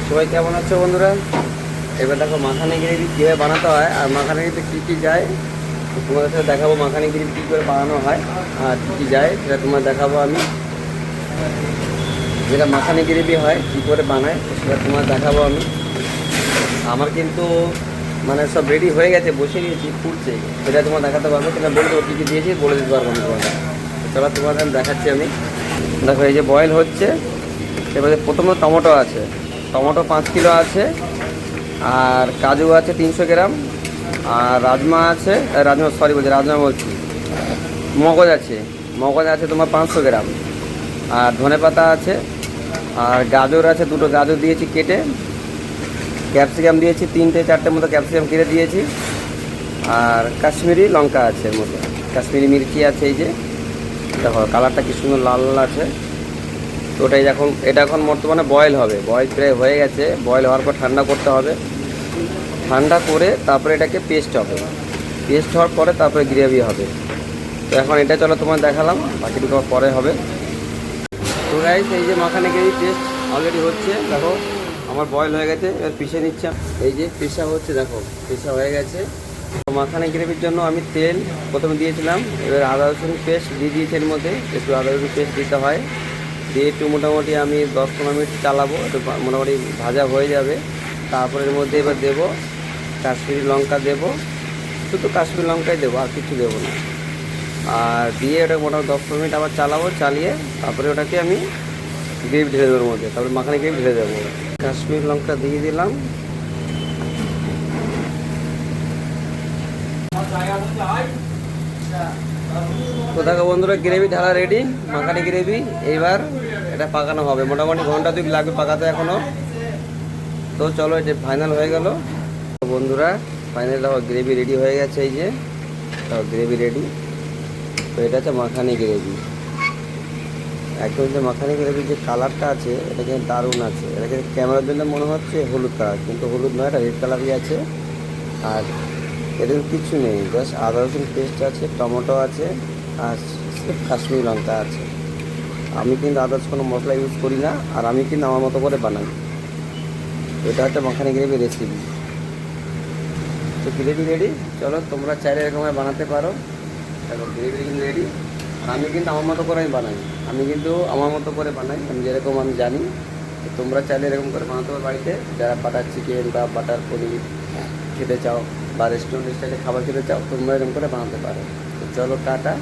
সবাই কেমন আছো বন্ধুরা? এবার দেখো মাখানি গ্রেভি কীভাবে বানাতে হয় আর মাখানি গ্রেভিতে কী কী যায় তোমাদের সাথে দেখাবো। মাখানি গ্রেভি কী করে বানানো হয় আর কী কী যায় সেটা তোমার দেখাবো আমি। যেটা মাখানি গ্রেভি হয় কী করে বানায় সেটা তোমার দেখাবো আমি। আমার কিন্তু মানে সব রেডি হয়ে গেছে, বসে নিয়েছি, ফুটছে, সেটা তোমার দেখাতে পারবো। সেটা বলে দেবো কী কী দিয়েছি, বলে দিতে পারবো আমি তোমাকে। চলো তোমাদের আমি দেখাচ্ছি আমি। দেখো এই যে বয়েল হচ্ছে। এবারে প্রথমে টমেটো আছে, টমেটো 5 কিলো আছে, আর কাজু আছে 300 গ্রাম, আর রাজমা আছে, রাজমা বলছি, মগজ আছে তোমার 500 গ্রাম, আর ধনে পাতা আছে, আর গাজর আছে, দুটো গাজর দিয়েছি কেটে, ক্যাপসিকাম দিয়েছি 3-4টে মতো ক্যাপসিকাম কেটে দিয়েছি, আর কাশ্মীরি লঙ্কা আছে এর মধ্যে, কাশ্মীরি মির্চি আছে। এই যে দেখো কালারটা কি সুন্দর লাল লাল আছে। তো এটা এখন বর্তমানে বয়েল হবে, বয়েল প্রায় হয়ে গেছে। বয়েল হওয়ার পর ঠান্ডা করতে হবে, ঠান্ডা করে তারপরে এটাকে পেস্ট হবে, পেস্ট হওয়ার পরে তারপরে গ্রেভি হবে। তো এখন এটা চলো তোমার দেখালাম, বাকিটুকু পরে হবে। তো গাইস এই যে মাখানে গ্রেভি পেস্ট অলরেডি হচ্ছে, দেখো আমার বয়েল হয়ে গেছে। এবার পিষে নিচ্ছি, এই যে পিষা হচ্ছে, দেখো পিষা হয়ে গেছে। তো মাখানে গ্রেভির জন্য আমি তেল প্রথমে দিয়েছিলাম, এবার আদা রসুন পেস্ট দিয়ে দিয়েছি, এর মধ্যে একটু আদা রসুন পেস্ট দিতে হয়, দিয়ে একটু মোটামুটি আমি 10-15 মিনিট চালাবো, একটু মোটামুটি ভাজা হয়ে যাবে। তারপরে এর মধ্যে এবার দেবো কাশ্মীরি লঙ্কা, দেবো শুধু কাশ্মীরি লঙ্কাই দেবো, আর কিছু দেবো না। আর দিয়ে ওটা মোটামুটি 10-15 মিনিট আবার চালাবো, চালিয়ে তারপরে ওটাকে আমি গ্রেভি ঢেলে দেবো ওর মধ্যে, তারপরে মাখানি গ্রেভি ঢেলে দেবো। কাশ্মীরি লঙ্কা দিয়ে দিলাম। তো দেখো বন্ধুরা, গ্রেভি ঢালা রেডি, মাখানি গ্রেভি। এইবার এটা পাকানো হবে, মোটামুটি ঘন্টা 2 লাগবে পাকাতে এখনও। তো চলো, এটা ফাইনাল হয়ে গেল বন্ধুরা। ফাইনাল দেখো গ্রেভি রেডি হয়ে গেছে, এই যে দেখো গ্রেভি রেডি। তো এটা হচ্ছে মাখানি গ্রেভি, একদম যে মাখানি গ্রেভির যে কালারটা আছে এটা কিন্তু দারুণ আছে। এটা কিন্তু ক্যামেরার জন্য মনে হচ্ছে হলুদ কালার, কিন্তু হলুদ নয়, এটা রেড কালারই আছে। আর এদের কিছু নেই, জাস্ট আদা রসুন পেস্ট আছে, টমেটো আছে, আর কাশ্মীরি লঙ্কা আছে। আমি কিন্তু আদার্স কোনো মশলা ইউজ করি না, আর আমি কিন্তু আমার মতো করে বানাই। এটা হচ্ছে মাখানি গ্রেভি রেসিপি। তো গ্রেভি রেডি, চলো তোমরা চাইলে এরকমভাবে বানাতে পারো। দেখো গ্রেভি কিন্তু রেডি, আর আমি কিন্তু আমার মতো করেই বানাই, আমি যেরকম আমি জানি। তো তোমরা চাইলে এরকম করে বানাতে পারো বাড়িতে, যারা বাটার চিকেন বা বাটার পনির খেতে চাও বা রেস্টুরেন্ট স্টাইলে খাবার খেতে চাও, তোমরা এরকম করে বানাতে পারো। তো চলো টাটা।